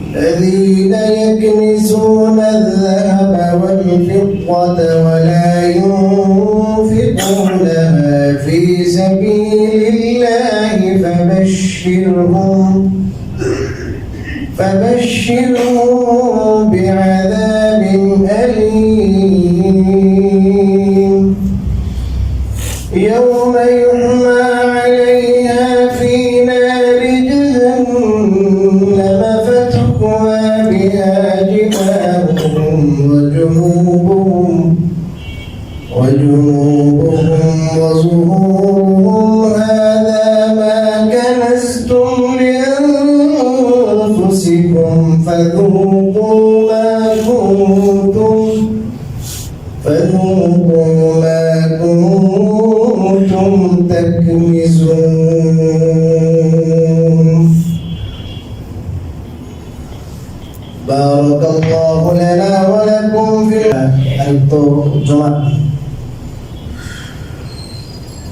الذين يكنزون الذهب والفضة ولا ينفقونها في سبيل الله فبشرهم بعذاب أليم يوم يحمى عليها في نار جهنم فتكوى بها جباههم وجنوبهم وظهورهم هذا ما كنزتم لأنفسكم فذوقوا ما كنتم تكنزون. بارك الله لنا ولكم في الترجمة.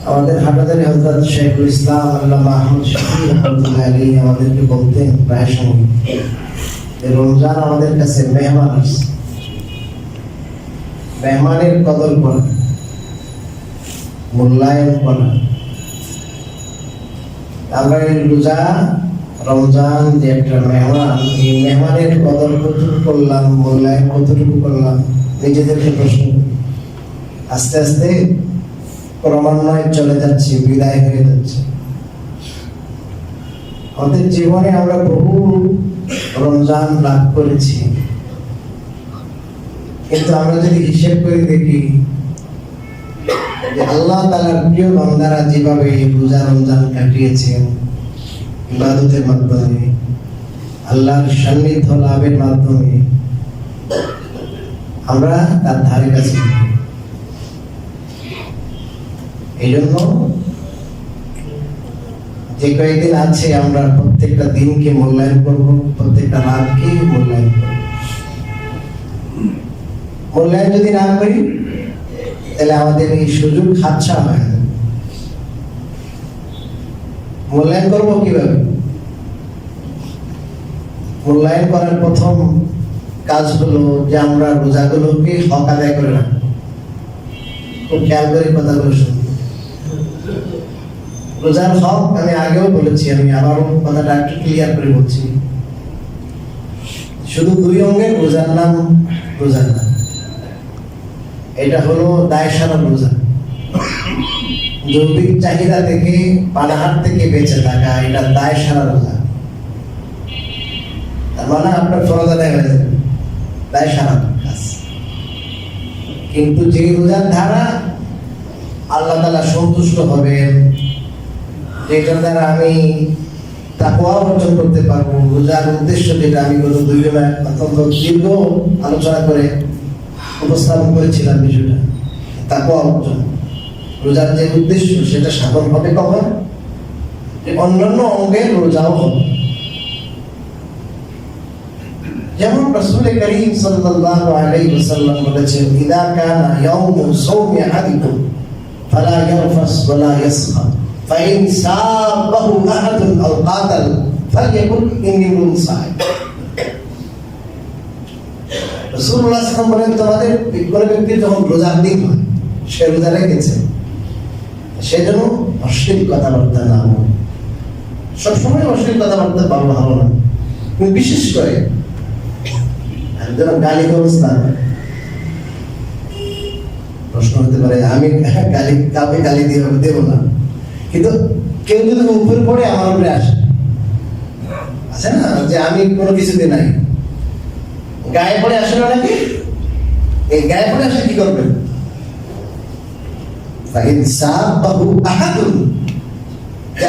আমাদের হাটাদারি হযরত শেখুল ইসলাম আল্লামা আহমদ শফি রহমাতুল্লাহি আলাইহি আমাদেরকে বলতেন প্রায় সময় রমজান আমাদের কাছে মেহমান আসছে, মেহমানের কদর করা, মূল্যায়ন করা। আমরা এই রোজা রমজান যে একটা মেহমান, এই মেহমানের কদর কতটুকু করলাম, মূল্যায়ন কতটুকু করলাম, নিজেদেরকে প্রশ্ন। আস্তে আস্তে ক্রমান্বয়ে চলে যাচ্ছে, বিদায় হয়ে যাচ্ছে। আমাদের জীবনে আমরা বহু রমজান লাভ করেছি, কিন্তু আমরা যদি হিসেব করে দেখি যে আল্লাহ তাআলার প্রিয় বান্দারা যেভাবে রোজা রমজান কাটিয়েছেন ইবাদতের মাধ্যমে, আল্লাহর সান্নিধ্য লাভের মাধ্যমে, আমরা তার ধারে কাছে। এই জন্য যে কয়েকদিন আছে আমরা প্রত্যেকটা দিনকে মূল্যায়ন করব, প্রত্যেকটা রাতকে মূল্যায়ন করব। মূল্যায়ন যদি না করি তাহলে আমাদের এই সুযোগ হাতছাড়া হয়ে যাবে। মূল্যায়ন করবো কিভাবে? মূল্যায়ন করার প্রথম কাজ হলো যে আমরা রোজাগুলোকে হক আদায় করে রাখবো। খুব খেয়াল করে কথাগুলো শুনবো। রোজার হক আমি আগেও বলেছি, আমি আবারও কথাটা একটু ক্লিয়ার করে বলছি। শুধু দুই অঙ্গের রোজার নাম রোজার নাম। এটা হলো দায় সারা রোজা। যৌক্তিক চাহিদা থেকে, পানাহার থেকে বেঁচে থাকা, এটা দায় সারা রোজা। তার মানে আপনার ফরজ আদায় হয়ে যাবে, দায় সারা কাজ। কিন্তু যে রোজার ধারা আল্লাহ তাআলা সন্তুষ্ট হবেন, যেটার দ্বারা আমি তাকওয়া অর্জন করতে পারবো, রোজার উদ্দেশ্য যেটা আমি গত 2 দিনে অত্যন্ত দীর্ঘ আলোচনা করে উপস্থাপন করেছিলাম বিষয়টা, তাকওয়া অর্জন। রোজার যে উদ্দেশ্য সেটা সাধন হবে কখন? অন্যান্য অঙ্গের রোজাও হবে। যেমন রাসূল করিম সাল্লাল্লাহু আলাইহি ওয়াসাল্লাম বলেছেন, ইদা কানা ইয়াউমু সাওমি আহাদিকুম ফালা ইয়ারফাস ওয়ালা ইয়াসখাব ফাইন সাবাহু আহাদুন আও কাতাল ফালইয়াকুল ইন্নী মুনসাইম। রাসূলুল্লাহ সাল্লাল্লাহু আলাইহি ওয়াসাল্লাম বলেন, তোমাদের কোনো ব্যক্তি যখন রোজার দিন হয়, সে রোজা রেখেছে, সেজন্য অশ্লীল কথাবার্তা না বলে। সবসময় অশ্লীল কথাবার্তা বলা ভালো না, কিন্তু বিশেষ করে গালি ব্যবস্থা। প্রশ্ন হতে পারে, আমি কাউকে গালি দেব না, কিন্তু কেউ যদি উপরে পড়ে আমার উপরে আসে, আছে না যে আমি কোনো কিছুতে নাই, গায়ে পড়ে আসে না নাকি? এই গায়ে পড়ে আসে কি করবেন?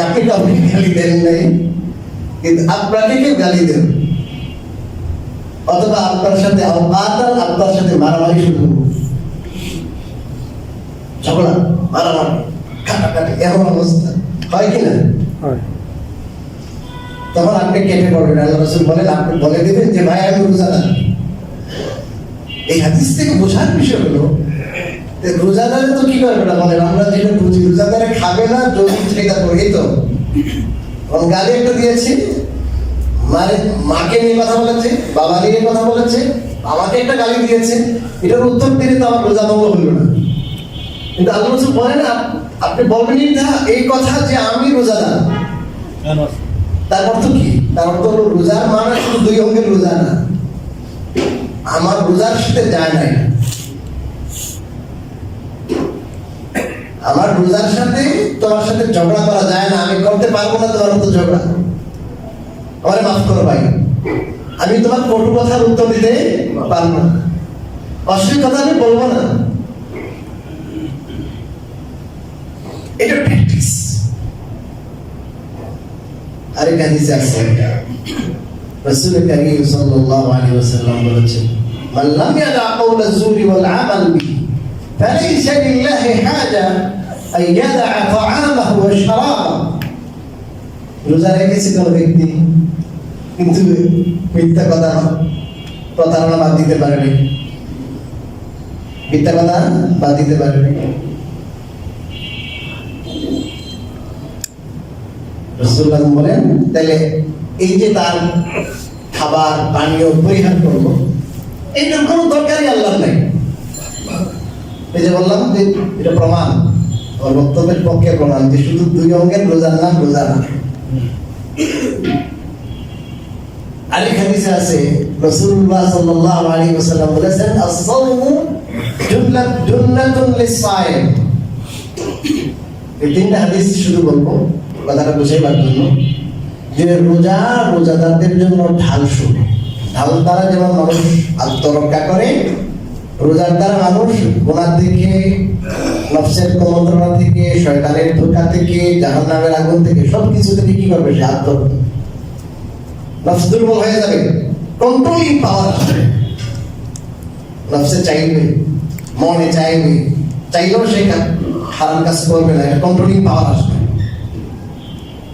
আপনি কাউকে গালি দেন নাই, কিন্তু আপনাকে কেউ গালি দেন, অথবা আপনার সাথে আপনার সাথে মারামারি শুরু করবো, ঝগড়া, মারামারি, কাটাকাটি, এমন অবস্থা হয় কিনা? তখন আপনি কেটে পড়বেন। আল্লাহ রাসূল বলেন, আপনি বলে দিবেন যে ভাই আমি রোজাদার। এই হাদিস থেকে বোঝার বিষয় হলো রোজাদারে তো কি করবে না বলেন, আমরা যেটা বুঝি রোজাদারে খাবে না যদি সেটা করে। তো গালি একটা দিয়েছি, মাকে নিয়ে কথা বলেছে, বাবা নিয়ে কথা বলেছে, আমাকে একটা গালি দিয়েছে, এটার উত্তর দিলে তো আমার রোজা ভঙ্গ হইল না। কিন্তু আল্লাহ রাসূল বলেন আপনি বলবেনই না এই কথা যে আমি রোজাদার। তার অর্থ কি? তার অর্থ হলো রোজার মানে শুধু দুই অঙ্গের রোজা না, আমার রোজার সাথে যায় নাই, আমার রোজার সাথে তোমার সাথে ঝগড়া করা যায় না, আমি করতে পারবো না তোমার মতো ঝগড়া, আমারে মাফ করো ভাই, আমি তোমার কটু কথার উত্তর দিতে পারবো না, অশ্লীল কথা আমি বলবো না। এটা প্র্যাকটিস। আরেক হাদিসে আছে রাসূল কারীম সাল্লাল্লাহু আলাইহি ওয়াসাল্লাম বলেছেন, মান লাম ইয়াদা কাওলা যুরি ওয়াল আমাল বিহি ফালাইসা লিল্লাহি হাজা আন ইয়াদা তাআমাহু ওয়া শারাবাহু। রোজা রেখেছে কোন ব্যক্তি কিন্তু মিথ্যা কথা প্রতারণা বাদ দিতে পারেনি, মিথ্যা কথা বাদ দিতে পারেনি, রাসূলুল্লাহ বলেন তাহলে এই যে তার খাবার পানীয় পরিহার করবো, এইটার কোনো দরকারই আল্লাহ নাই। এই যে বললাম যে এটা প্রমাণ, আমার বক্তব্যের পক্ষে প্রমাণ যে শুধু দুই অঙ্গের রোজার নাম রোজা না। আরেক হাদিসে আছে রাসূলুল্লাহ সাল্লাল্লাহু আলাইহি ওয়াসাল্লাম বলেছেন, আস-সাওমু জুন্নাতুন লিস-সাইম। এই তিনটা হাদিস শুধু বলবো কথাটা বুঝাইবার জন্য যে রোজা রোজাদারদের জন্য ঢাল শুরু। ঢাল দ্বারা যেমন মানুষ আত্মরক্ষা করে, রোজার দ্বারা মানুষ গুনাহ থেকে, নফসের কুমন্ত্রণা থেকে, শয়তানের ধোঁকা থেকে, জাহান্নামের আগুন থেকে, সবকিছু থেকে কি করবে? সে আত্মরক্ষা। নফস দুর্বল হয়ে যাবে, কন্ট্রোলিং পাওয়ার আসবে, নফসে চাইবে, মনে চাইবে, চাইলেও সে হারাম কাজ করবে না, কন্ট্রোলিং পাওয়ার আসবে।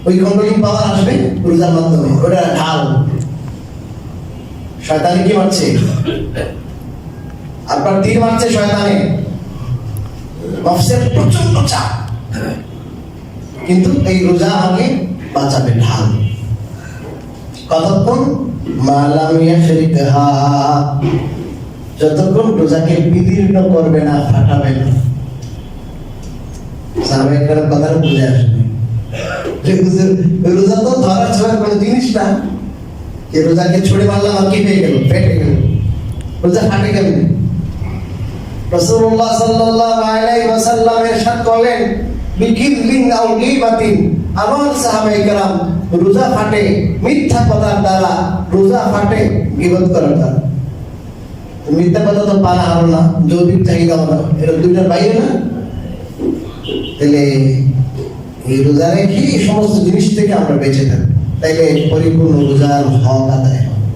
ওই কন্ট্রোলিং পাওয়ার আসবে রোজার মাধ্যমে, ওটা ঢাল। শয়তানি কি মারছে? আপনার তীর মারছে শয়তানে, নফসের প্রচন্ড চাপ, কিন্তু এই রোজা আমাকে বাঁচাবে, ঢাল। কতক্ষণ? মালাম ইয়াশরিকহা, যতক্ষণ রোজাকে বিদীর্ণ করবে না, ফাটাবে না। সাহাবায়ে কেরাম কথাটা বুঝে আসবে। রোজা তো ধরা ছোঁয়ার কোনো জিনিস না, যে রোজাকে ছুড়ে মারলাম আর কি হয়ে গেল? ফেটে গেল, রোজা ফাটে গেল। রাসূলুল্লাহ সাল্লাল্লাহু আলাইহি ওয়াসাল্লাম ইরশাদ করলেন, বিকিযলিন আও গীবাতিন, আমার সাহাবায়ে কেরাম রোজা ফাটে মিথ্যা কথার দ্বারা, রোজা ফাটে গীবত করার দ্বারা। মিথ্যা কথা তো পারা হলো না, যৌবিক চাহিদা হলো, এটা দুইটার বাইরে না। তাহলে এই রোজা রেখে এই সমস্ত জিনিস থেকে আমরা বেঁচে থাকি, তাইলে পরিপূর্ণ রোজার হক আদায় হবে।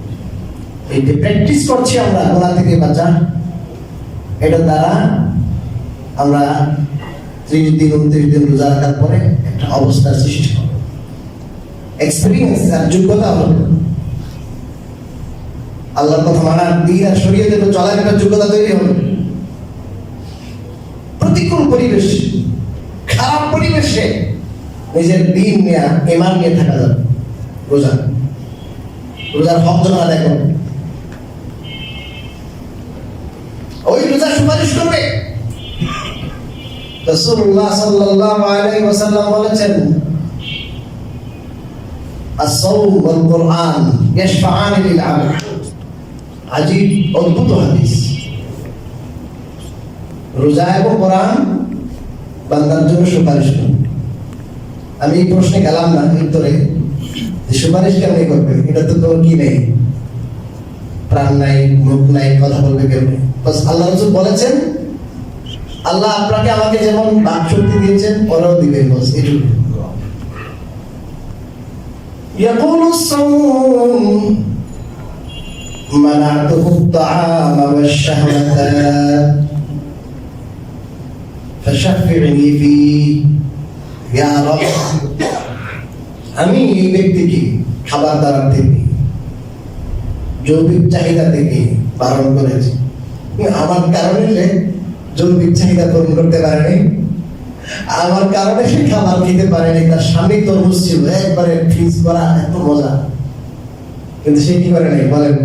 এই যে প্র্যাকটিস করছি আমরা গুনাহ থেকে বাঁচা, এটার দ্বারা আমরা 30 দিন 29 দিন রোজা রাখার পরে একটা অবস্থার সৃষ্টি হবে, এক্সপেরিয়েন্স আর যোগ্যতা হবে। আল্লাহর কথা মানার, দ্বীন আর শরীয়তের চলার একটা যোগ্যতা তৈরি হবে। প্রতিকূল পরিবেশ, খারাপ পরিবেশে নিজের দ্বীন নিয়ে, ঈমান নিয়ে থাকা যাবে। রোজার হক যেন আদায় করবে, ওই রোজা সুপারিশ করবে। রাসূলুল্লাহ সাল্লাল্লাহু আলাইহি ওয়াসাল্লাম বলেছেন, আস-সাওম ওয়াল কুরআন ইয়াশফাআন লিল আবদ। আজীব অদ্ভুত হাদিস। রোজা এবং কোরআন বান্দার জন্য সুপারিশ করে। আমি এই প্রশ্নে গেলাম না উত্তরে, সুপারিশ কেমনি করবে? এটা তো তোর কি নেই, প্রাণ নাই, মুখ নাই, কথা বলবে কেমনি? আল্লাহ রাসূল বলেছেন, আল্লাহ আপনাকে আমাকে যেমন বাক শক্তি দিয়েছেন, ওরাও দিবেন, বস এটুকু। يقول الصوم منعته الطعام والشهوة فشفعني فيه يا رب। আমি এই ব্যক্তিকে খাবার দাবার থেকে, যৌবিক চাহিদা থেকে বারণ করেছি, আমার কারণে সে যৌবিক চাহিদা পূরণ করতে পারেনি, আমার কারণে সে খাবার খেতে পারেনি। তার স্বামী তরমুজ ছিল, একবারে ফ্রিজ করা, এত মজা, কিন্তু সে কি করে নাই বলেন,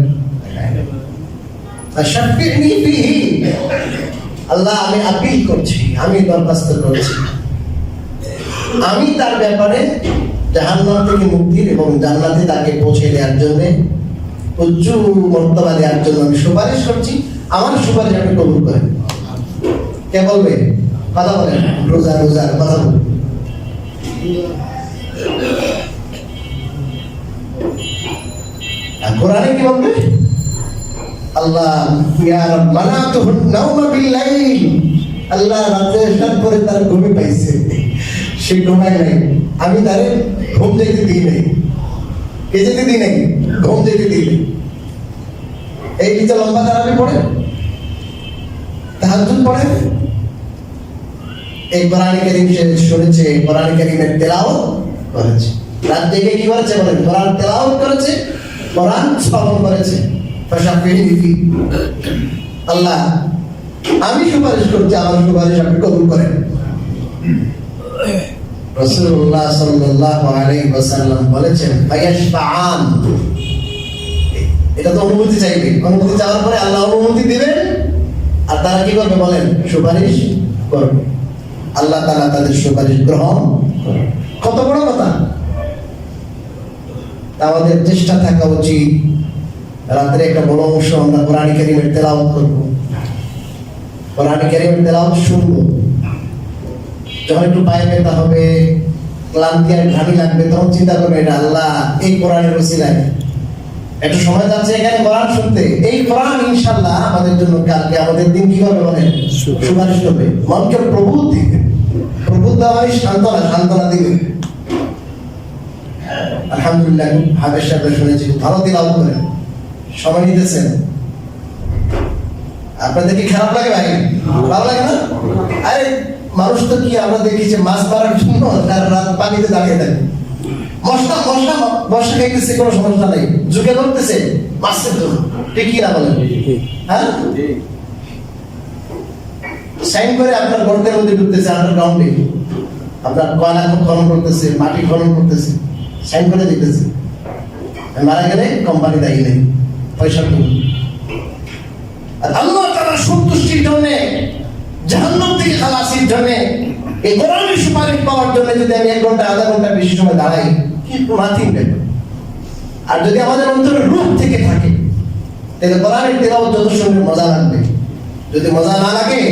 শাফি'নি ফিহি, আল্লাহ আমি আপিল করছি, আমি দরখাস্ত করছি, আমি তার ব্যাপারে জাহান্নাম থেকে মুক্তির এবং জান্নাতে তাকে পৌঁছে দেওয়ার জন্য, উচ্চ মর্তবা দেওয়ার জন্য আমি সুপারিশ করছি, আমার সুপারিশ আপনি কবুল করেন। কে বলবে? কথা বলেন, রোজার কথা বলবেন। কোরআনে কি বলবে? আল্লাহ ইয়া রাব্বানা তুহুন নাওমা বিল-লাইল, আল্লাহ রাতে এশার পরে তার ঘুমে পাইছে, সে ঘুমায় নাই, আমি তারে ঘুম যেতে দিই নাই। কে যেতে দিই নাই? ঘুম যেতে দিই নাই। এই নিচে লম্বা তারাবি পড়ে, তাহাজ্জুদ পড়ে, এই কোরআন কারীম সে শুনেছে, কোরআন কারীমের তেলাওয়াত করেছে, রাত জেগে কি করেছে বলেন? কোরআন তেলাওয়াত করেছে, কোরআন শ্রবণ করেছে। আল্লাহ আমি সুপারিশ করছি, আমার সুপারিশ আপনি কবুল করেন। রাসূলুল্লাহ সাল্লাল্লাহু আলাইহি ওয়াসাল্লাম বলেছেন ফায়াশফাআন, এটা তো অনুমতি চাইবে, অনুমতি চাওয়ার পরে আল্লাহ অনুমতি দিবেন, আর তারা কি করবে বলেন? সুপারিশ করবে। আল্লাহ তাআলা তাদের সুপারিশ গ্রহণ করবে। কত বড় কথা! আমাদের চেষ্টা থাকা উচিত রাত্রে একটা বড় অংশ আমরা কোরআন কারীমের তেলাওয়াত করব, কোরআন কারীমের তেলাওয়াত শুনবো। যখন একটু পায়ে ব্যথা হবে, ক্লান্তি আর ঘামি লাগবে, তখন চিন্তা করবে এটা আল্লাহ এই কোরআনের ওসিলায় একটু সময় যাচ্ছে এখানে কোরআন শুনতে, এই কোরআন ইনশাআল্লাহ আমাদের জন্য কালকে আমাদের দিন কি করবে বলেন? সুপারিশ করবে, মনকে প্রবুদ্ধ দিবে, প্রবুদ্ধ হয় সান্ত্বনা দিবে। আলহামদুলিল্লাহ, হাফেজ সাহেব শুনেছি ভালো তেলাওয়াত করেন, সময় নিতেছেন। আপনাদের কি খারাপ লাগে ভাই? ভালো লাগে না? আরে মানুষ তো কি আমরা দেখি যে মাছ মারার জন্য রাত পানিতে দাঁড়িয়ে থাকে, মশা খাইতেছে, কোনো সমস্যা নেই, ঝুঁকে ধরতেছে মাছের জন্য, ঠিক কি না বলেন? হ্যাঁ, সাইন করে আপনার গর্তের মধ্যে ঢুকতেছে, আন্ডারগ্রাউন্ডে আপনার কয়লা খনন করতেছে, মাটি খনন করতেছে, সাইন করে দিতেছে, মারা গেলে কোম্পানি দায়ী নেই, পয়সা তুলুন। আর আল্লাহ তাআলার সন্তুষ্টির জন্য, জাহান্নাম থেকে খালাসির জন্য, এই কোরআনের সুপারিশ পাওয়ার জন্য যদি আমি 1 ঘন্টা আধা ঘন্টা বেশি সময় দাঁড়াই, কি নাথিং ব্যাপার। আর যদি আমাদের অন্তরে রূহ থেকে থাকে, তাহলে কোরআনের তেলাওয়াত যত শুনলে মজা লাগবে। যদি মজা না লাগে,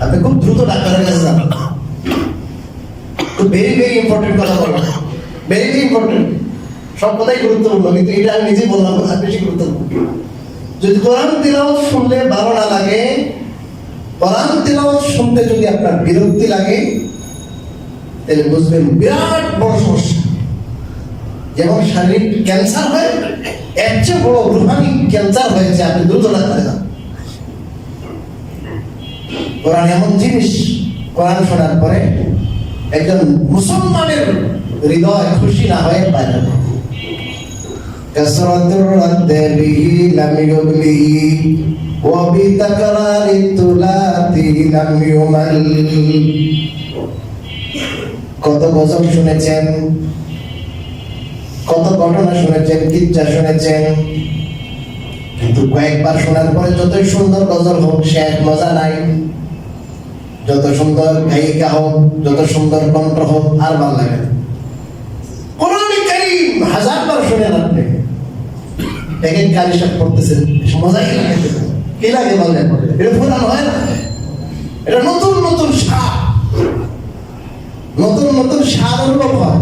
আপনি খুব দ্রুত ডাক্তারের কাছে যান। ভেরি ভেরি ইম্পর্টেন্ট কথা বলবো, ভেরি ভেরি ইম্পর্টেন্ট। সব কথাই গুরুত্বপূর্ণ, কিন্তু এটা আমি নিজেই বললাম বেশি গুরুত্বপূর্ণ। যদি কোরআন তেলাওয়াত শুনলে ভালো না লাগে, কোরআন তেলাওয়াত শুনতে যদি আপনার বিরক্তি লাগে, তাহলে বুঝবেন বিরাট বড় সমস্যা। যেমন শারীরিক ক্যান্সার হয়, এর চেয়ে বড় রুহানি ক্যান্সার হয়েছে, আপনি দ্রুত ডাক্তারে যান। কোরআন এমন জিনিস, কোরআন শোনার পরে একজন মুসলমানের হৃদয় খুশি না হয়ে পারে না। কাসরাতুর রাদ্দিহি লাম ইউবলি ওয়া বিতাকরারি তুলাতি লাম ইউমাল। কত গজল শুনেছেন, কত ঘটনা শুনেছেন, কিচ্ছা শুনেছেন, কিন্তু কয়েকবার শোনার পরে যতই সুন্দর গজল হোক, সে এক মজা নাই। যত সুন্দর গায়িকা হোক, যত সুন্দর কণ্ঠ হোক, আর ভালো লাগে না। কোরআন কারীম 1000 বার শুনেন আপনি, দেখেন কারি সাহেব পড়তেছেন, মজাই লাগে। কি লাগে বলেন? এটা পুরানো হয় না, এটা নতুন নতুন স্বাদ, নতুন নতুন স্বাদ অনুভব হয়।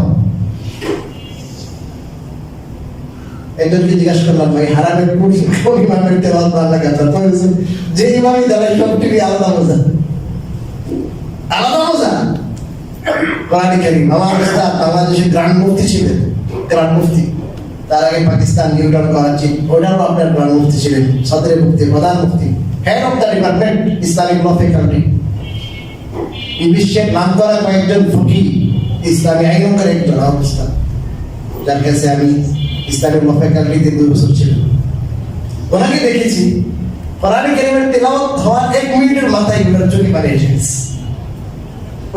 একজনকে জিজ্ঞাসা করলাম, ভাই হারামের কোন ইমামের তেলাওয়াত ভালো লাগে আপনার? তো যে ইমামই দাঁড়ায় সব টিভি আলাদা মজা, আলাদা মজা। কোরআন কারীম, আমার উস্তাদ বাংলাদেশের গ্র্যান্ড মুফতি ছিলেন, গ্র্যান্ড মুফতি। তার আগে পাকিস্তান, নিউটন, করাচি, ওটারও আপনার গ্র্যান্ড মুফতি ছিলেন, সদরে মুফতি, প্রধান মুফতি, head of the department Islamic law faculty. এই বিশ্বের নাম করা কয়েকজন ফকি, ইসলামী আইনজ্ঞের একজন অবস্থা, যার কাছে আমি ইসলামিক ল ফ্যাকাল্টিতে 2 বছর ছিলাম। ওনাকে দেখেছি কোরআন কারীমের তেলাওয়াত হওয়ার 1 মিনিটের মাথায় ওনার চোখে পানি এসে গেছে।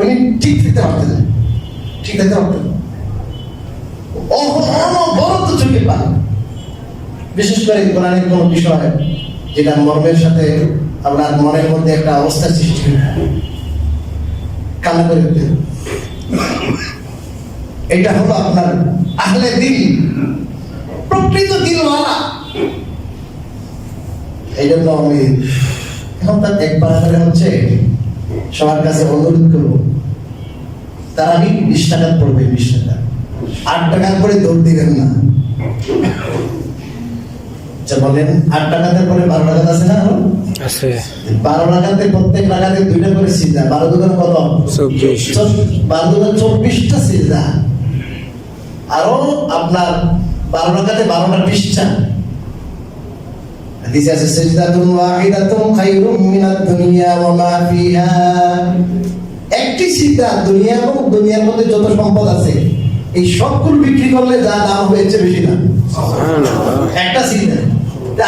উনি ঠিক থাকতে পারতেন না, ঠিক থাকতে পারতেন, অনবরত চোখে পানি। বিশেষ করে কোরআনের কোনো বিষয় যেটা মর্মের সাথে আপনার মনের মধ্যে একটা অবস্থা সৃষ্টি হয়, কান্না করে উঠতে। এটা হলো আপনার আহলে দিল, প্রকৃত দিলওয়ালা। এই জন্য আমি এখন তার একবার করে হচ্ছে সবার কাছে অনুরোধ করবো, তারা 20 টাকা পড়বে, 20 টাকা, 8 টাকা করে দৌড় দিবেন না। বলেন 8 টাকাতে পরে 12 টাকা আছে না? আছে। 12 টাকাতে প্রত্যেক টাকাতে 2টা করে সিজদা, 12 দুগুণ কত? 24। 12 দুগুণ 24টা সিজদা। আরো আপনার 12 টাকাতে 12টা পৃষ্ঠা। হাদিসে আছে সিজদাতুন ওয়াহিদাতুন খায়রুম মিনাদ দুনিয়া ওয়া মা ফিহা। একটি সিজদা দুনিয়া এবং দুনিয়ার মধ্যে যত সম্পদ আছে এই সবগুলো বিক্রি করলে যা দাম হয়েছে বেশি না। একটা সিজদা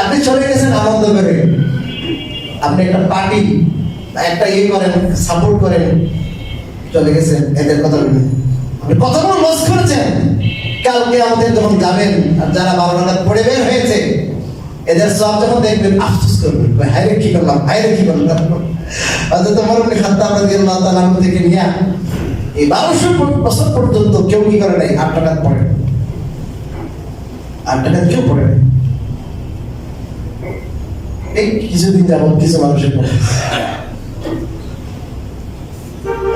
আপনি চলে গেছেন আনন্দ করে, আপনি একটা পার্টি একটা করেন, সাপোর্ট করেন, চলে গেছেন, এদের কথা বলবেন, আপনি কতগুলো লস করেছেন। কালকে আমাদের যখন যাবেন আর যারা 12 টাকা পড়ে বের হয়েছে এদের সব যখন দেখবেন আফসোস করবেন, হায় রে কি করলাম, হায় রে কি করলাম। হযরত ওমর ইবনে খাত্তাব রাদিয়াল্লাহু তাআলা আনহু থেকে নিয়ে এই 1200 বছর পর্যন্ত কেউ কি করে নাই, 8 টাকা পড়ে, 8 টাকা কেউ পড়ে নাই। এই কিছুদিন যাবত কিছু মানুষের পড়ে।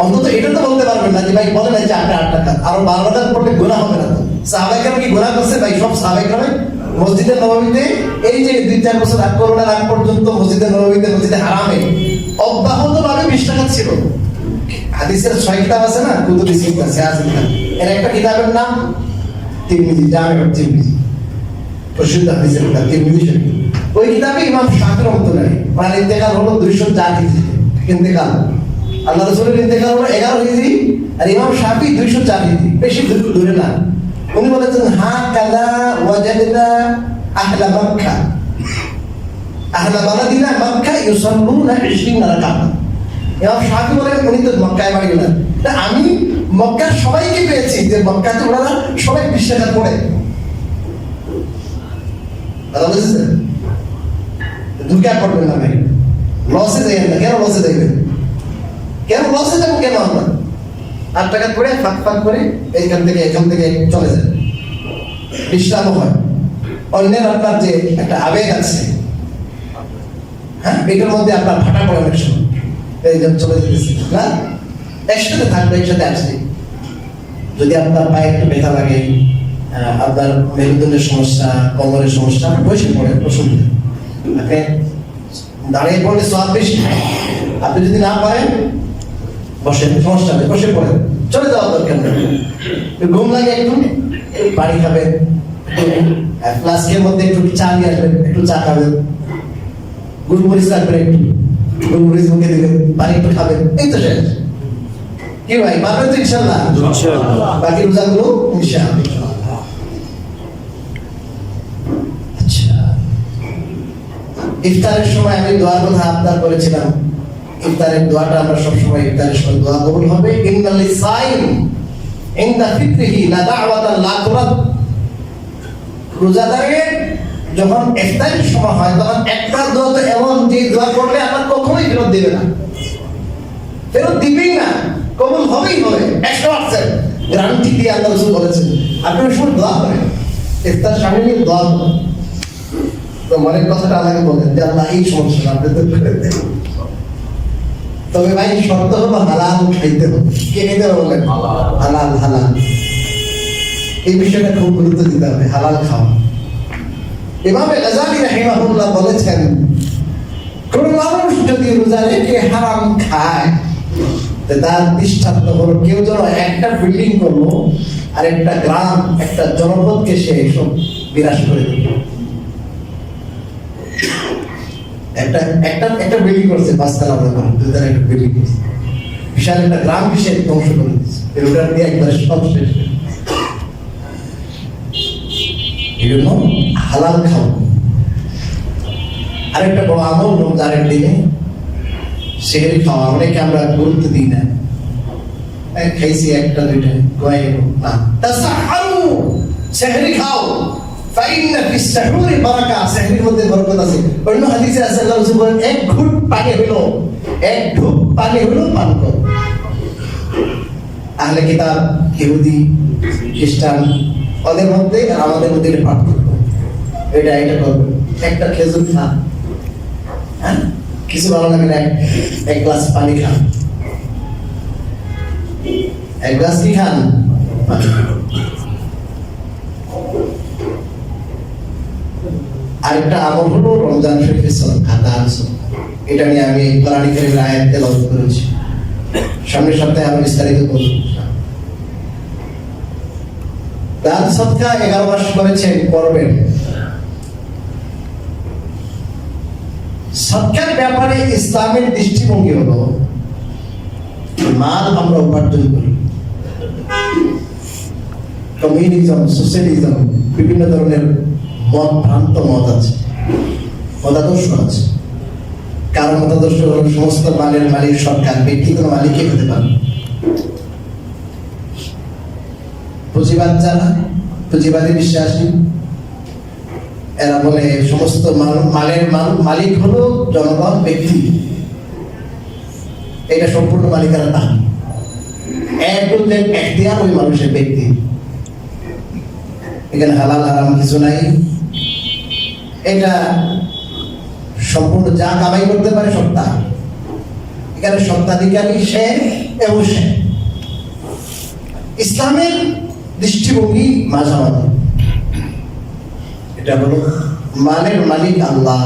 অন্তত এটা তো বলতে পারবেন না যে ভাই বলে নাই যে আপনি 8 টাকা, আরো 12 টাকা পড়লে গুনাহ হবে না। তো সাহাবায়ে কেরাম কি গুনাহ করছে ভাই? সব সাহাবায়ে কেরাম মসজিদে নববীতে এই যে 2-4 বছর আগ করোনার আগ পর্যন্ত মসজিদে নববীতে, মসজিদে হারামে অব্যাহতভাবে 20 টাকা ছিল। হাদিসের 6 কিতাব আছে না, কুতুব সিত্তা, সিয়াসিত্তা, এর একটা কিতাবের নাম তিরমিজি, জামিউত তিরমিজি, প্রসিদ্ধ হাদিসের কিতাব তিরমিজি শরীফ। ওই কিতাবে ইমাম শাফিঈ রাহমাতুল্লাহ ওনার ইন্তেকাল হলো 204 হিজরি, ইন্তেকাল আল্লাহ রাসূলের ইন্তেকাল হলো 11 হিজরি, আর ইমাম শাফিঈ 204 হিজরি, বেশি দূরে না। উনি বলেছেন হা কাযা ওয়াজাদনা আহলা মক্কা, আহলা বালাদিনা মক্কা ইউসাল্লুনা 20 রাকাত। ইমাম শাফিঈ বলেন উনি তো মক্কায় বাড়ি না, আমি মক্কার সবাইকে পেয়েছি যে মক্কাতে ওনারা সবাই 20 টাকা পড়ে। কথা বুঝছেন? দুঃখা করবেন না ভাই, লসে যাবেন না। কেন লসে যাবেন? কেন লসে যাবো? কেন আমরা 8 টাকা করে ফাঁক ফাঁক করে এখান থেকে চলে যায়, বিশ্রাম হয়। অন্যের আপনার যে একটা আবেগ আছে, হ্যাঁ, এটার মধ্যে আপনার ফাটা পড়ে অনেক সময়, এই যে চলে যেতেছে না, একসাথে থাকবে, একসাথে আসবে। যদি আপনার পায়ে একটু ব্যথা লাগে, আপনার মেরুদণ্ডের সমস্যা, কোমরের সমস্যা, আপনি বসে পড়ে, অসুবিধা। আপনি দাঁড়িয়ে পড়লে সওয়াব বেশি। আপনি যদি না পারেন বসেন, সমস্যা নেই, বসে পড়েন, চলে যাওয়া দরকার নেই। ঘুম লাগে একটু, পানি খাবেন, ফ্লাস্কের মধ্যে একটু চা নিয়ে আসবেন, একটু চা খাবেন, গুলমরিচ রাখবেন, একটু গুলমরিচ মুখে দিবেন, পানি একটু খাবেন, এই তো শেষ। কি ভাই, পারবেন তো ইনশাআল্লাহ? ইনশাআল্লাহ। বাকি রোজাগুলো ইনশাআল্লাহ। আচ্ছা, ইফতারের সময় আমি দোয়ার কথা আপনার করেছিলাম। ইফতারের দোয়াটা আমরা সবসময় ইফতারের সময় দোয়া কবুল হবে। ইন্নাল লিসাইম ইনদা ফিতরিহি লা দাওয়াতান লা তুরাদ। রোজাদারের যখন ইফতারের সময় হয় তখন একটা দোয়া তো এমন যে দোয়া করলে আল্লাহ কখনোই ফেরত দিবে না, ফেরত দিবেই না, কবুল হবেই হবে 100% গ্যারান্টি দিয়ে আল্লাহ রাসূল বলেছেন। আপনি ওই সময় দোয়া করেন, ইফতার সামনে নিয়ে দোয়া করেন, তো মনের কথাটা আল্লাহকে বলেন যে আল্লাহ এই সমস্যাটা আপনি দূর করে দেন। তবে ভাই শর্ত হলো হালাল খাইতে হবে। কে খেতে হবে বলেন? হালাল। হালাল, এই বিষয়টা খুব গুরুত্ব দিতে হবে, হালাল খাওয়া। ইমাম গাজ্জালী রাহিমাহুল্লাহ বলেছেন, কোন মানুষ যদি রোজা রেখে হারাম খায় তার দৃষ্টান্ত হলো কেউ যেন একটা বিল্ডিং করলো আর একটা গ্রাম, একটা জনপদকে সে সব বিনাশ করে দিল। একটা বিল্ডিং করছে, 5 তলা করে, 2 তলা একটা বিল্ডিং করছে, বিশাল একটা গ্রাম সে ধ্বংস করে দিচ্ছে, ওটা দিয়ে একবারে সব শেষ। এই জন্য হালাল খাওয়া। আরেকটা বড় আমল রমজানের দিনে সেহরি খাওয়া। অনেকে আমরা গুরুত্ব দিই না, খাইছি 1টা 2টা গোয়াই না। তাসাহারু, সেহরি খাও। ফাইন্না ফিস সাহুরি বারাকা, সাহরির মধ্যে বরকত আছে। অন্য হাদিসে আছে আল্লাহ রাসূল বলেন এক ঘুট পানি হলো, এক ঢুক পানি হলো পান কর। আহলে কিতাব, ইহুদি, খ্রিস্টান, ওদের মধ্যে আর আমাদের মধ্যে এটা পার্থক্য। এটা করবে, একটা খেজুর খা, হ্যাঁ কিছু ভালো লাগে না, এক গ্লাস পানি খান, এক গ্লাস কি খান। আরেকটা আমল হলো রমজান শরীফের সাদকা, দান সাদকা। এটা নিয়ে আমি কোরআন কারীমের আয়াত তেলাওয়াত করেছি, সামনের সপ্তাহে আমি বিস্তারিত করব। দান সাদকা 11 মাস করেছেন, করবেন। সাদকার ব্যাপারে ইসলামের দৃষ্টিভঙ্গি হলো মাল আমরা উপার্জন করি, কমিউনিজম, সোশ্যালিজম, বিভিন্ন ধরনের মত, ভ্রান্ত মত আছে, মতাদর্শ আছে। কারো মতাদর্শ হল সমস্ত মালের মালিক সরকার, ব্যক্তি কোনো মালিকই হতে পারে। পুঁজিবাদ যারা, পুঁজিবাদী বিশ্বাসী, এরা বলে সমস্ত মালের মালিক হলো জনগণ, ব্যক্তি। এটা সম্পূর্ণ মালিকানা তা এখতিয়ার ওই মানুষের, ব্যক্তি। এখানে হালাল হারাম কিছু নাই। এটা সম্পূর্ণ যা কামাই করতে পারে সত্তা, এখানে সত্তাধিকারী সে এবং সে। ইসলামের দৃষ্টিভঙ্গি মাঝামাঝি। এটা হলো মালের মালিক আল্লাহ,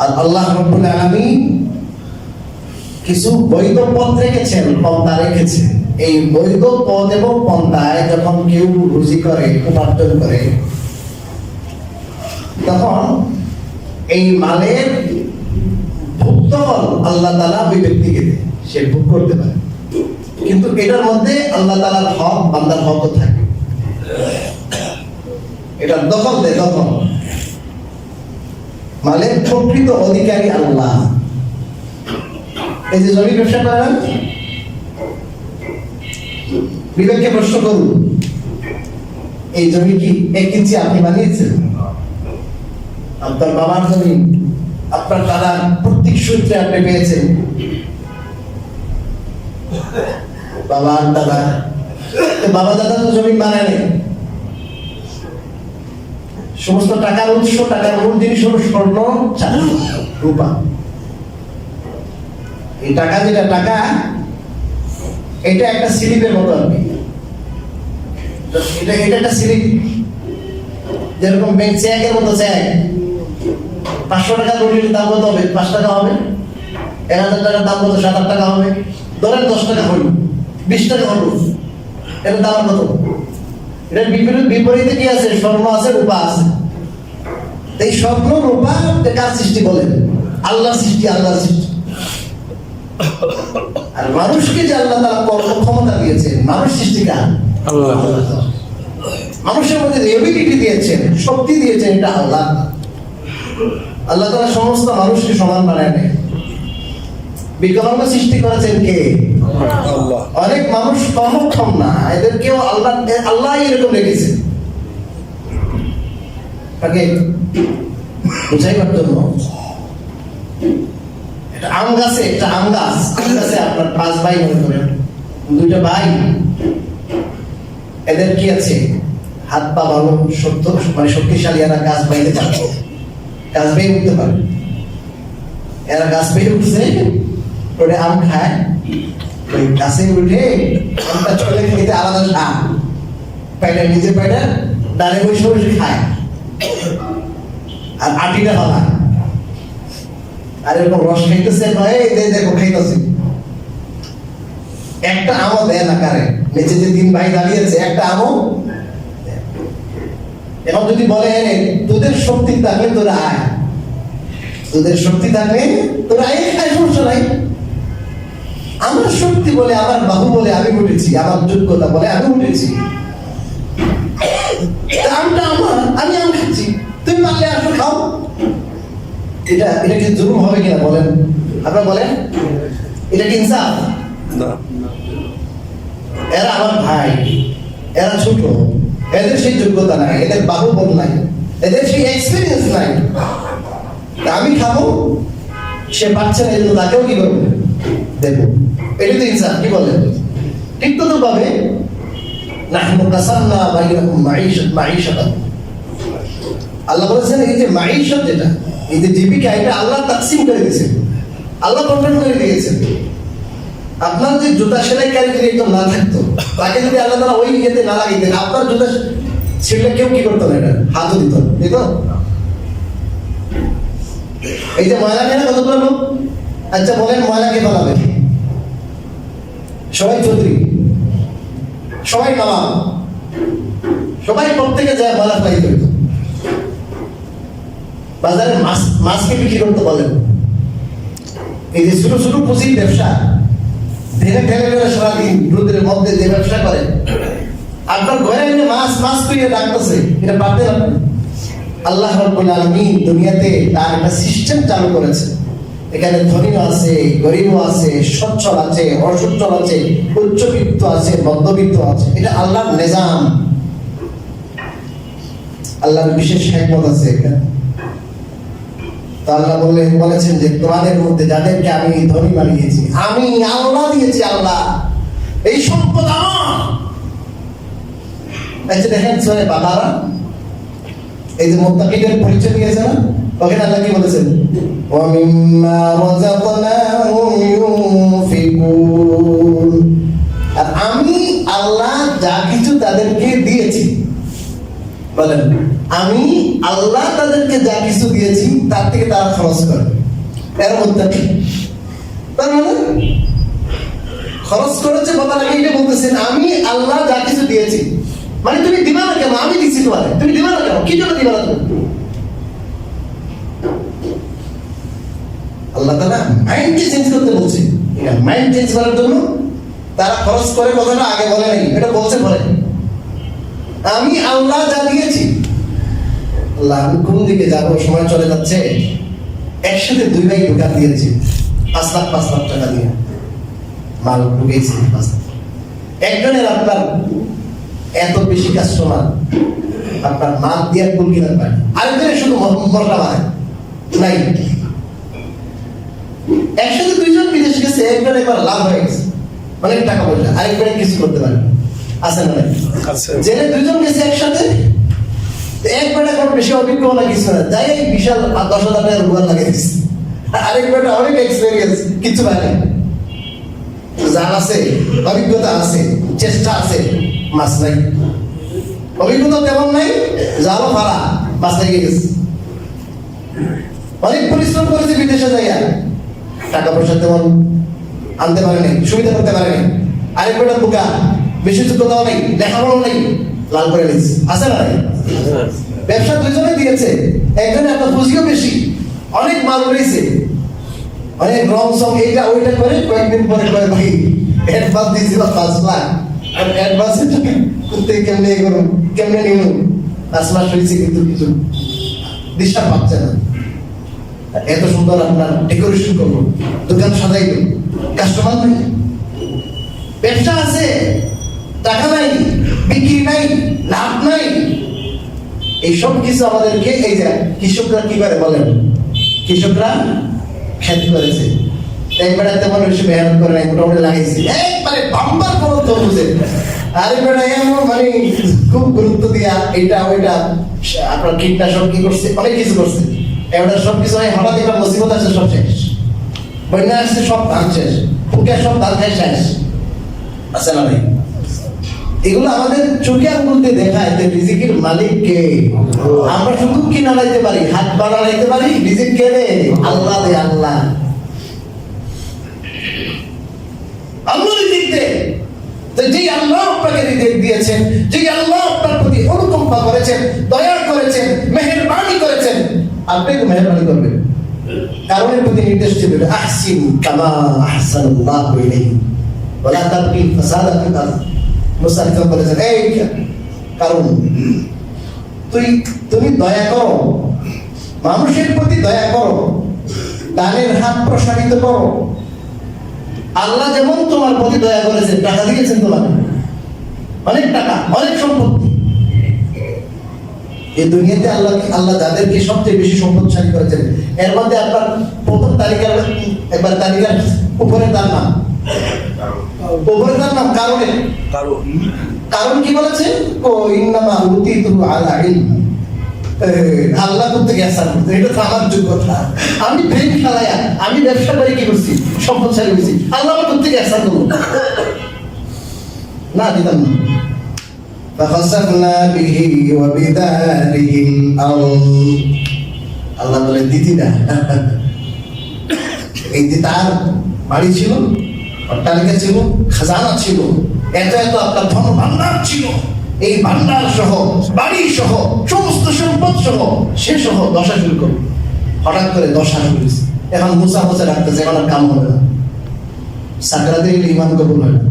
আর আল্লাহ রাব্বুল আলামিন কিছু বৈধ পথ রেখেছেন, পন্থা রেখেছেন। এই বৈধ পথ এবং পন্থায় যখন কেউ রুজি করে, উপার্জন করে, তখন এই মালের ভুক্তফল আল্লাহ তাআলা ওই ব্যক্তিকে দেয়, সে ভোগ করতে পারে। কিন্তু এটার মধ্যে আল্লাহ তাআলার হক, বান্দার হকও থাকে। এটা দখল দেয়, দখল। মালের প্রকৃত অধিকারী আল্লাহ। এই যে জমি ব্যবসা করেন, বিবেককে প্রশ্ন করুন, এই জমি কি 1 ইঞ্চি আপনি বানিয়েছেন? আপনার বাবার জমি, আপনার দাদার প্রত্যেক সূত্রে আপনি পেয়েছেন। বাবার দাদা, বাবা দাদা তো জমি বানায় নেই। সমস্ত টাকার উৎস, টাকার মূল জিনিস হলো স্বর্ণ, চাঁদি, রূপা। এই টাকা, যেটা টাকা, এটা একটা স্লিপের মতো আর কি। এটা একটা স্লিপ, যেরকম ব্যাংক চেকের মতো চেক। 500 টাকা নোটের দাম কত হবে? 5 টাকা হবে। 1000 টাকার দাম কত? 7-8 টাকা হবে। ধরেন 10 টাকা হলো, 20 টাকা হলো, এর দাম কত? এটার বিপরীতে কি আছে? স্বর্ণ আছে, রূপা আছে। এই স্বর্ণ রূপা কার সৃষ্টি বলেন? আল্লাহর সৃষ্টি, আল্লাহর সৃষ্টি। আর মানুষকে যে আল্লাহ তাআলা ক্ষমতা দিয়েছেন, মানুষ সৃষ্টি কার? আল্লাহ। মানুষের মধ্যে এবিলিটি দিয়েছেন, শক্তি দিয়েছেন, এটা আল্লাহ। আল্লাহ তাআলা সমস্ত মানুষকে সমান বানায় নেয়। বিকলাঙ্গ সৃষ্টি করেছেন কে? আল্লাহ। অনেক মানুষ কর্মক্ষম না, এদেরকেও আল্লাহ এরকম রেখেছে। তাকে বুঝাইবার জন্য, একটা আম গাছে, একটা আম গাছে আপনার 5 ভাই মনে করেন, 2টা ভাই, এদের কি আছে? হাত পা ভালো, মানে শক্তিশালী, এরা গাছ বাইতে পারে, গাছ বেয়ে উঠতে পারে। এরা গাছ বেয়ে উঠছে, ওটা আম খায়, ওই গাছে উঠে আমটা চলে খেতে আলাদা আম, পায়টা নিজে পায়টা ডালে বসে বসে খায়, আর আটিটা ভালা। আর এরকম রস খাইতেছে, দেখো খাইতেছি। একটা আমও দেয় না কারে, নিচে যে 3 ভাই দাঁড়িয়েছে, একটা আমও। এখন যদি বলে তোদের শক্তি থাকলে তোরা আয়, তোদের শক্তি থাকলে তোরা আয়, খায়, সমস্যা নাই। আমার শক্তি বলে, আমার বাহু বলে আমি উঠেছি, আমার যোগ্যতা বলে আমি উঠেছি, আমটা আমার, আমি আম খাচ্ছি, তুমি পারলে আসো খাও। এটা কি জুলুম হবে কিনা বলেন? আপনারা বলেন, এটা কি ইনসাফ? এরা আমার ভাই, এরা ছোট, এদের সেই যোগ্যতা নাই, এদের বাহুবল নাই, এদের সেই এক্সপিরিয়েন্স নাই। আমি খাবো, সে পাচ্ছে না, এই জন্য তাকেও কি করবো, দেবো। এটা তো ইনসাফ, কি বলেন? ঠিক তো ভাবে নাহনু কাসামনা বাইনাকুম মাঈশাতাকুম, আল্লাহ বলেছেন এই যে মাঈশাত, যেটা এই যে জীবিকা, এটা আল্লাহ তাকসিম করে দিয়েছেন, আল্লাহ বন্টন করে দিয়েছেন। আপনার যে জুতা সেলাইকারী যদি একদম না থাকতো, তাকে যদি আল্লাহ তাআলা ওই ইয়েতে না লাগাইতেন, আপনার জুতা সেটা কেউ কি করতো না, এটা হাতও দিত না, দিত? এই যে ময়লা কেনা কতগুলো লোক, আচ্ছা বলেন ময়লা কে পালাবে? সবাই চৌধুরী, সবাই নবাব, সবাই প্রত্যেকে যায় ময়লা ফেলাই করতো। বাজারে মাছকে বিক্রি করতে বলেন, এই যে ছোট ছোট পুঁজির ব্যবসা, ঢেলে ঢেলে ঢেলে সারাদিন রোদের মধ্যে যে ব্যবসা করে, আপনার ঘরে এনে মাছ মাছ তুইয়ে ডাকতেছে, এটা পারতেন আপনি? আল্লাহ রাব্বুল আলামিন দুনিয়াতে তার একটা সিস্টেম চালু করেছে। এখানে ধনীও আছে, গরিবও আছে, সচ্ছল আছে, অসচ্ছল আছে, উচ্চবিত্ত আছে, মধ্যবিত্ত আছে। এটা আল্লাহর নিজাম, আল্লাহর বিশেষ হিকমত আছে এখানে। তো আল্লাহ বলেছেন যে তোমাদের মধ্যে যাদেরকে আমি ধনী বানিয়েছি, আমি আল্লাহ দিয়েছি, আল্লাহ এই সম্পদ আমার। আচ্ছা দেখেন সূরা বাকারা, এই যে মুত্তাকিদের পরিচয় দিয়েছে না, ওখানে আল্লাহ কি বলেছেন? ওয়া মিম্মা রাযাকনাহুম ইউনফিকুন, আর আমি আল্লাহ যা কিছু তাদেরকে দিয়েছি, বলেন আমি আল্লাহ তাদেরকে যা কিছু দিয়েছি তার থেকে তারা খরচ করে, এর মুত্তাকি। তার মানে খরচ করেছে কথা লাগে, এটা বলতেছেন আমি আল্লাহ যা কিছু দিয়েছি, মানে তুমি দিবা না কেন? আমি দিচ্ছি তোমারে, তুমি দিবা না কেন? কি জন্য দিবা না তুমি? আল্লাহ তাআলা মাইন্ডকে চেঞ্জ করতে বলছে। এটা মাইন্ড চেঞ্জ করার জন্য তারা খরচ করে, কথাটা আগে বলে নাই, এটা বলছে পরে। আমি আল্লাহ যা দিয়েছি, আল্লাহ আমি কোন দিকে যাবো, সময় চলে যাচ্ছে, একসাথে দুই ভাই দোকান দিয়েছি 5 লাখ টাকা দিয়ে মাল ঢুকেছি। একজনের আপনার এত বেশি কাস্টমার, আপনার মাল দিয়ে কুল কিনার পায়, আরেকজনের শুধু মশলা বানায় নাই। একসাথে দুইজন বিদেশ গেছে, একজন একবার লাভ হয়ে গেছে, অনেক টাকা পয়সা, আরেকবার কিছু করতে পারে, আছে না? জেনে দুইজন গেছে একসাথে, একবার এখন বেশি অভিজ্ঞ না, কিছু না, যাই বিশাল 10,000 টাকার রুমাল লাগিয়ে দিচ্ছে, আরেকবার অনেক এক্সপেরিয়েন্স, কিছু পারে, জান আছে, অভিজ্ঞতা আছে, চেষ্টা আছে, মাছ নাই। অভিজ্ঞতা তেমন নাই, জালও ফারা, মাছ লেগে গেছে। অনেক পরিশ্রম করেছে বিদেশে যাইয়া, টাকা পয়সা তেমন আনতে পারেনি, সুবিধা করতে পারেনি। আরেকটা বোকা, বেশি যোগ্যতাও নেই, লেখাপড়াও নেই, লাল করে নিচ্ছে, আছে না? ব্যবসা দুইজনে দিয়েছে, একজনে আপনার পুঁজিও বেশি, অনেক মাল রয়েছে, অনেক রং সং এইটা ওইটা করে, কয়েকদিন পরে কয়ে ভাই অ্যাডভান্স দিয়েছিল 5 লাখ, আর অ্যাডভান্স করতে কেমনে করুন, কেমনে নিব, 5 মাস হয়েছে কিন্তু কিছু দিশা পাচ্ছে না। এত সুন্দর আপনার ডেকোরেশন করবো, দোকান সাজাইবো, কাস্টমার নাই, ব্যবসা আছে, টাকা নাই, বিক্রি নাই, লাভ নাই। এই সব কিছু আমাদেরকে, এই যে কৃষকরা কি করে বলেন, কৃষকরা খ্যাতি করেছে, একবার তেমন বেশি মেহনত করে নাই, মোটামুটি লাগাইছে একবারে বাম্পার কোনো তরমুজের, আরেকবার এমন মানে খুব গুরুত্ব দিয়া এটা ওইটা আপনার কীটনাশক কি করছে, অনেক কিছু করছে। এবার সব কিছু হয়, হঠাৎ একটা মুসিবত আসছে, সব শেষ, বন্যা আসছে, সব ধান শেষ, ফুকে সব ধান খাই শেষ, আছে না ভাই? এগুলো আমাদের চোখে আঙুল দিয়ে দেখায় যে রিজিকের মালিক কে। আমরা শুধু কি নাড়াইতে পারি, হাত পা নাড়াইতে পারি, রিজিক কে দে? আল্লাহ দে, আল্লাহ। আল্লাহ রিজিক দে, যেই আল্লাহ আপনাকে রিজিক দিয়েছেন, যেই আল্লাহ আপনার প্রতি অনুকম্পা করেছেন, দয়া করেছেন, মেহেরবানি করেছেন, আপনি তো মেহেরবানি করবেন, কারণের প্রতি নির্দেশ দিবেন, আহসিন কামা আহসানাল্লাহু ইলাইহি ওয়ালা তাবগি ফাসাদা ফিল আরদ। মুসা আলাইহিস বলেছেন, এই কারণ তুমি দয়া করো, মানুষের প্রতি দয়া করো, দানের হাত প্রসারিত করো। আল্লাহ যেমন তোমার প্রতি দয়া করেছেন, টাকা দিয়েছেন তোমাকে, অনেক টাকা, অনেক সম্পত্তি, এই দুনিয়াতে আল্লাহ যাদেরকে সবচেয়ে বেশি সম্পদশালী করেছেন, এর মধ্যে আপনার প্রথম তালিকার একবার তালিকার উপরে তার নাম, উপরে তার নাম কারণ কি বলেছে? ও ইন্নামা উতীতুহু আলা ইলম, আল্লাহ করতে গেছেন, এটা তো আমার যোগ্যতা। আমি ব্রেন খেলায়া, আমি ব্যবসা করে কি করছি, সম্পদশালী হয়েছি, আল্লাহ করতে গেছেন না, দিতাম না। فخسفنا به وبداره الأرض, আল্লাহ বলে দিতি না। এই যে তার বাড়ি ছিল, অট্টালিকা ছিল, খাজানা ছিল, এত এত আপনার ধন ভান্ডার ছিল, এই ভান্ডার সহ, বাড়ি সহ, সমস্ত সম্পদ সহ, সে সহ দশা শুরু করবে। হঠাৎ করে দশা শুরু, এখন মুসা মুসা রাখতেছে, এখন আর কাম হবে না, সাকরাতে ইমান কবুল হয় না।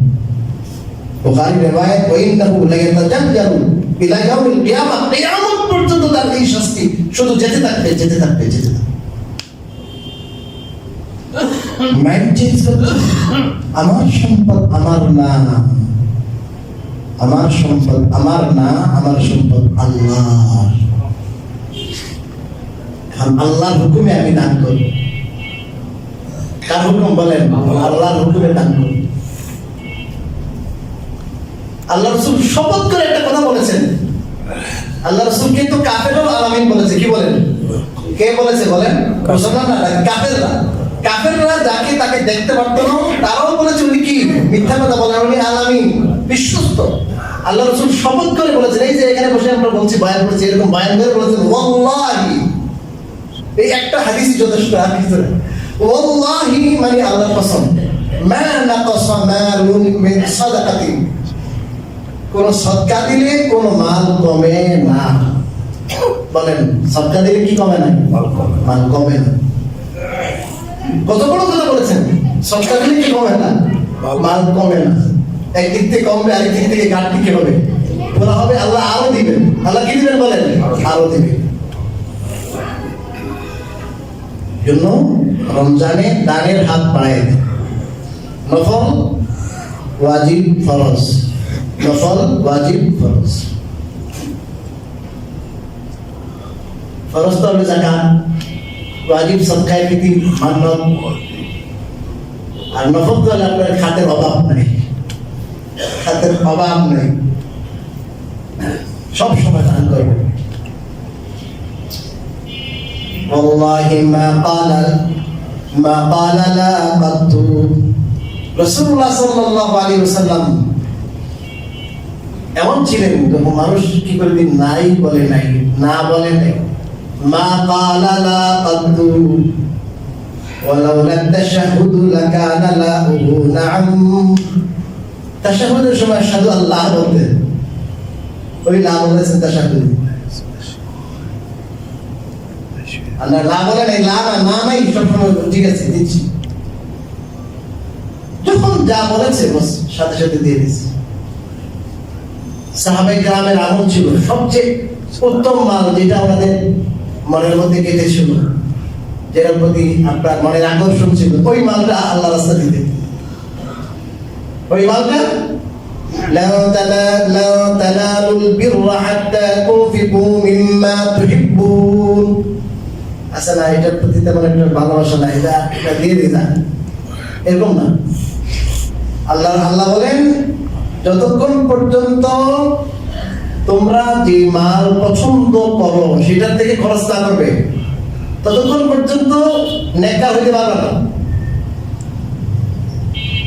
বুখারী রিওয়ায়াত, ওয়াইন্নাহু লায়াতাজাজ্জালু ইলা ইয়াউমিল কিয়ামাহ, কিয়ামত পর্যন্ত তার এই শাস্তি শুধু যেতে থাকবে, যেতে থাকবে, যেতে থাকবে। মাইন্ড চেঞ্জ করতে, আমার সম্পদ আমার না, আমার সম্পদ আমার না, আমার সম্পদ আল্লাহর। আল্লাহর হুকুমে আমি দান করি। কার হুকুম বলেন? আল্লাহর হুকুমে দান করি। আল্লাহ রাসূল শপথ করে একটা কথা বলেছেন। আল্লাহ রাসূল কিন্তু কাফেরুল আলামিন বলেছে। কি বলেন? কে বলেছে বলেন? মুসলমানরা, কাফেররা। কাফেররা যাকে তাকে দেখতে পারতো না, তারাও বলেছে উনি কি মিথ্যা কথা বলেন, উনি আলামিন, বিশ্বস্ত। আল্লাহ রাসূল শপথ করে বলেছেন, এই যে এখানে বসে আমরা বলছি, বয়ান করছি, এরকম বয়ান করে বলেছেন ওয়াল্লাহি, এই একটা হাদিসই যথেষ্ট। আর কিছু না। ওয়াল্লাহি মানে আল্লাহর কসম, মা নাকাসা মালুন মিন সাদাকাতিন, কোন সদকা দিলে কোন মাল কমে না। বলেন, সদকা দিলে কি কমে না? মাল কমে না। কত বড় কথা বলেছেন, সদকা দিলে কি কমে না? মাল কমে না। একদিক থেকে কমবে, আরেক দিক থেকে ঘাটতি কি হবে? বলা হবে আল্লাহ আরো দিবেন। আল্লাহ কি দিবেন বলেন? আরো দিবেন। জন্য রমজানে দানের হাত বাড়ায় দেন। নফল, ওয়াজিব, ফরজ। নফল, ওয়াজিব, ফরজ। ফরজ তো হলো যাকাত, ওয়াজিব সদকায়ে ফিতর, মান্নত, আর নফল তো হলো আপনার খাতের অভাব নাই, খাতের অভাব নাই, সব সময় দান করবেন। ওয়াল্লাহি মা ক্বালা লা কাতু, রাসূলুল্লাহ সাল্লাল্লাহু আলাইহি ওয়াসাল্লাম এমন ছিলেন, মানুষ কি করে দিন নাই বলে নাই, না বলে নাই। মা ক্বালা লা কাতু ওয়ালাউলা তাশাহুদু লাকানা লাহু না'ম, তাশাহুদের সময় আশহাদু আল্লাহ বলতেন, ওই লা বলেছেন তাশাহুদ। আল্লাহ লা বলে নাই, লা না, না নাই, সব সময় ঠিক আছে দিচ্ছি। যখন যা বলেছে বস সাথে সাথে দিয়ে দিচ্ছি। সাহাবায়ে কেরামের আমল ছিল সবচেয়ে উত্তম মাল, যেটা আমাদের মনের মধ্যে গেঁথেছিল, যেটার প্রতি আপনার মনের আকর্ষণ ছিল, ওই মালটা আল্লাহ রাস্তা দিতে। ওই মালটা লা তানালুল বিররা হাত্তা তুনফিকু মিম্মা তুহিব্বুন, আচ্ছা না, এটার প্রতি তেমন একটা ভালোবাসা নাই, এটা দিয়ে দিন, এরকম না। আল্লাহ বলেন, যতক্ষণ পর্যন্ত তোমরা যে মাল পছন্দ করো সেটার থেকে খরচ না করবে, ততক্ষণ পর্যন্ত নেককার হইতে পারবে না।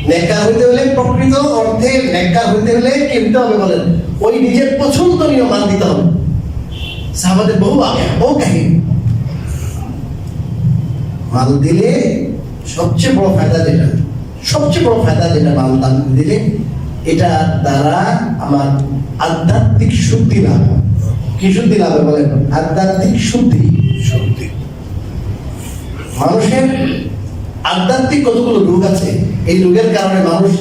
নেককার হইতে হলে, প্রকৃত অর্থে নেককার হইতে হলে কি হইতে হবে বলেন? ওই নিজের পছন্দনীয় মাল দিতে হবে। সাহাবাদের বহু কাহিনী, মাল দিলে সবচেয়ে বড় ফায়দা যেটা মাল দান দিলে, এটা দ্বারা আমার আধ্যাত্মিক শুদ্ধি লাভ হয়। কি শুদ্ধি লাভ হয় বলেন? আধ্যাত্মিক শুদ্ধি। মানুষের আধ্যাত্মিক কতগুলো রোগ আছে, এই রোগের কারণে মানুষ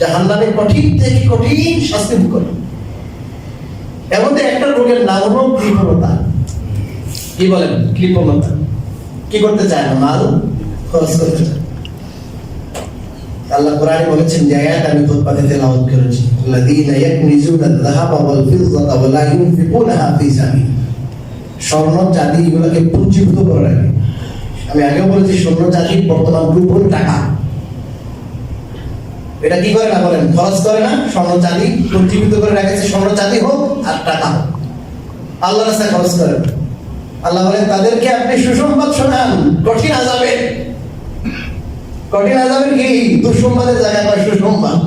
জাহান্নামে কঠিন থেকে কঠিন শাস্তি ভোগ করে। এর মধ্যে একটা রোগের নাম হলো কৃপণতা। কি বলেন? কৃপণতা। কি করতে চায় না? মাল খরচ করতে চায়। আল্লাহ কোরআনে বলেছেন, যে আয়াত আমি খুতবাতে তেলাওয়াত করেছি, আল্লাযীনা ইয়াকনিজুনা আয-যাহাবা ওয়াল ফিদ্দাতা ওয়া লা ইউনফিকুনাহা ফী সাবিলিল্লাহ, স্বর্ণ চাঁদি এগুলোকে পুঞ্জীভূত করে রাখে। আমি আগেও বলেছি স্বর্ণ চাঁদি বর্তমান রূপ হল টাকা। এটা কি করে না বলেন, খরচ করে না, স্বর্ণ চাঁদি পুঞ্জীভূত করে রাখেছে, স্বর্ণ চাঁদি হোক আর টাকা হোক, আল্লাহর রাস্তায় খরচ করে। আল্লাহ বলেন তাদেরকে আপনি সুসংবাদ শোনান কঠিন আযাবের। কঠিন আযাবের কি? দুঃসংবাদের জায়গায় কয় সুসংবাদ।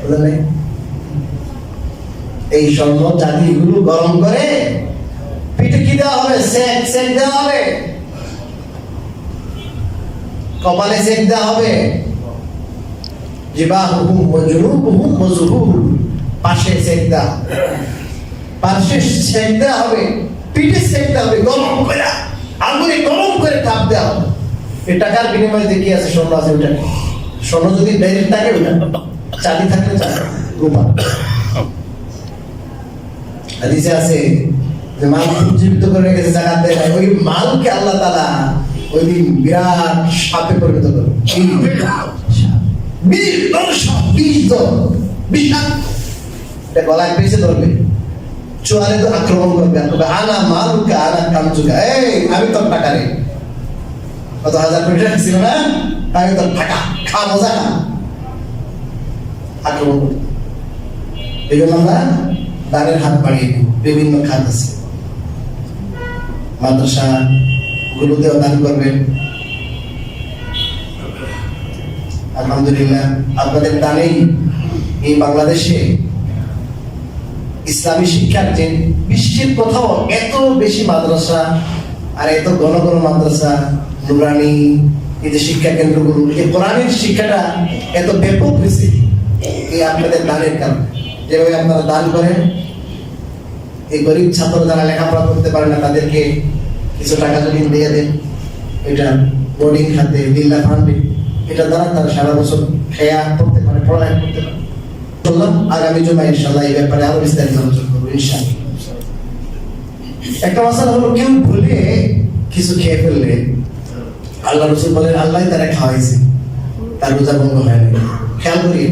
বুঝলেন? এই স্বর্ণ চাঁদি গুলো গরম করে পিঠে কি দেওয়া হবে? সেক সেক দেওয়া হবে, কপালে সেক দেওয়া হবে, জিবাহুহুম ওয়া জুনুবুহুম মজহুর, পাশে সেক দেওয়া, পাশে সেক দেওয়া হবে, পিঠে সেক দেওয়া হবে, গরম করে আগুনে গরম করে তাপ দেওয়া হবে। এই টাকার বিনিময়ে দেখি আছে স্বর্ণ আছে, ওটা স্বর্ণ যদি ডাইরেক্ট থাকে ওটা, চাঁদি থাকলে চাঁদি, রূপা। হাদিসে আছে যে মাল জীবিত করে রেখেছে, জাকাত দেয় না, ওই মালকে আল্লাহ তাআলা ওই দিন বিরাট সাপে পরিণত করবে। গলায় পেঁচে ধরবে, চোয়ালে তো আক্রমণ করবে, আনা মালুকা আনা কামচুকা, এই আমি তোর টাকা রে, কত হাজার কোটি টাকা ছিল না, আমি তোর টাকা খা, মজা খা, আক্রমণ করবে। এই জন্য আমরা দানের হাত বাড়িয়ে দিব। বিভিন্ন খাত আছে, মাদ্রাসা গুলোতেও দান করবেন। আলহামদুলিল্লাহ আপনাদের দানেই এই বাংলাদেশে ইসলামী শিক্ষার যে বিশ্বের কোথাও এত বেশি মাদ্রাসা আর এত ঘন ঘন মাদ্রাসা, নুরানি, এই যে শিক্ষা কেন্দ্রগুলো, এই কোরআনের শিক্ষাটা এত ব্যাপক হয়েছে এই আপনাদের দানের কারণে। যেভাবে আপনারা দান করেন, এই গরিব ছাত্র যারা লেখাপড়া করতে পারে না তাদেরকে কিছু টাকা যদি দিয়ে দেন, এটা বোর্ডিং খাতে, বিল্লা ফান্ডে, এটা দ্বারা তারা সারা বছর খেয়া করতে পারে, পড়ালেখা করতে পারে। বললাম আগামী জুমায় ইনশাআল্লাহ এই ব্যাপারে আরো বিস্তারিত আলোচনা করবো ইনশাআল্লাহ। একটা মাসালা হলো, কেউ ভুলে কিছু খেয়ে ফেললে আল্লাহ রাসূল বলেন আল্লাহ তারা খাওয়াইছে, তার রোজা ভঙ্গ হয় না, খেয়াল করি।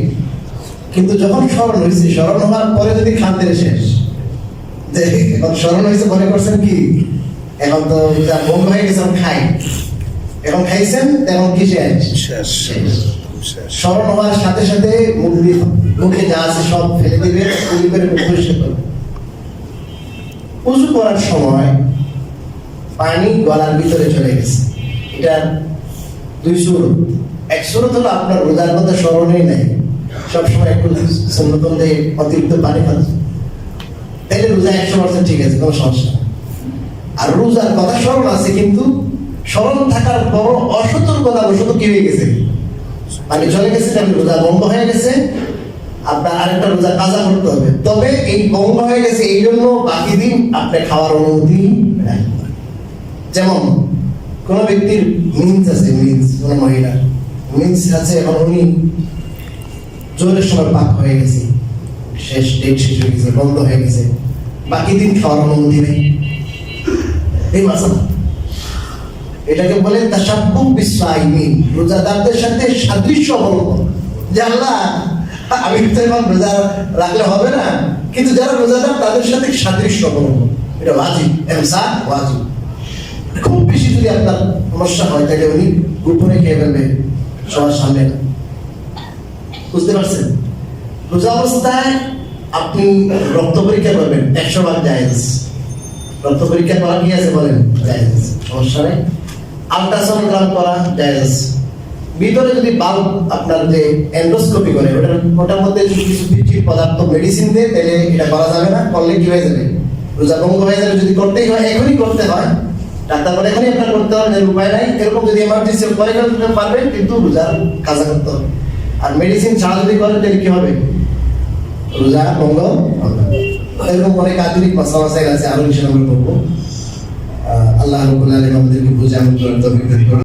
কিন্তু যখন স্মরণ হয়েছে, স্মরণ হওয়ার পরে যদি খাদ্যের শেষ, যে এখন স্মরণ হয়েছে মনে করছেন কি এখন তো যা ভঙ্গ হয়ে গেছে, খাই, এখন খাইছেন এখন কি শেষ, স্মরণ হওয়ার সাথে সাথে মুখে যা আছে সব ফেলে দিবে, উজু করে মুখ পরিষ্কার করবে। উজু করার সময় পানি গলার ভিতরে চলে গেছে, এটা দুই সুরত। এক সুরত হলো আপনার রোজার কথা স্মরণেই নাই, সবসময় একটু সুন্নত দিয়ে অতিরিক্ত পানি খাচ্ছে, তাহলে রোজা 100% ঠিক আছে, কোনো সমস্যা। আর রোজার কথা স্মরণ আছে কিন্তু স্মরণ থাকার পর অসতর্কতা বশত কি হয়ে গেছে, পানি চলে গেছে, তাহলে রোজা বন্ধ হয়ে গেছে, আপনার আরেকটা রোজা কাজা করতে হবে। তবে এই বন্ধ হয়ে গেছে এই জন্য বাকি দিন আপনি খাওয়ার অনুমতি নাই। যেমন কোন ব্যক্তির মিন্স আছে, মিন্স কোন মহিলার মিন্স আছে, এখন উনি জোরের সময় পাক হয়ে গেছে, শেষ ডেট শেষ হয়ে গেছে, বন্ধ হয়ে গেছে, বাকি দিন খাওয়ার অনুমতি নেই। এই মাসালা এটাকে বলে তাশাব্বুহ বিস-সাইমিন, রোজাদারদের সাথে সাদৃশ্য অবলম্বন। যে আল্লাহ আমি তো এখন রোজা রাখলে হবে না, কিন্তু যারা রোজাদার তাদের সাথে সাদৃশ্য অবলম্বন, এটা ওয়াজিব, ইমসাক ওয়াজিব। খুব বেশি যদি আপনার সমস্যা হয় তাহলে উনি গোপনে খেয়ে ফেলবে সবার সামনে, বুঝতে পারছেন? রোজা অবস্থায় আপনি রক্ত পরীক্ষা করবেন, 100 জায়েজ। রক্ত পরীক্ষা করা কি আছে বলেন, জায়েজ, সমস্যা নেই। আল্ট্রাসোনোগ্রাম করা জায়েজ। ভিতরে যদি বাল্ব আপনার যে এন্ডোস্কোপি করে ওটার মধ্যে যদি কিছু বিচ্ছিন্ন পদার্থ মেডিসিন দেয় তাহলে এটা করা যাবে না, করলে কি হয়ে যাবে, রোজা ভঙ্গ হয়ে যাবে। যদি করতেই হয় এখনই করতে হয়, ডাক্তার বলে এখনই আপনার করতে হবে, উপায় নাই। এরকম যদি এমার্জেন্সি পরে করতে পারবেন, কিন্তু রোজা কাজা করতে হবে। আর মেডিসিন ছাড়া যদি করেন তাহলে কি হবে, রোজা ভঙ্গ হবে। এরকম অনেক আধুনিক মাসালা আছে, আরো ইনশাআল্লাহ আমরা করবো। আল্লাহ রাব্বুল আলামিন আমাদেরকে বুঝে আমল করার তৌফিক দান করুন।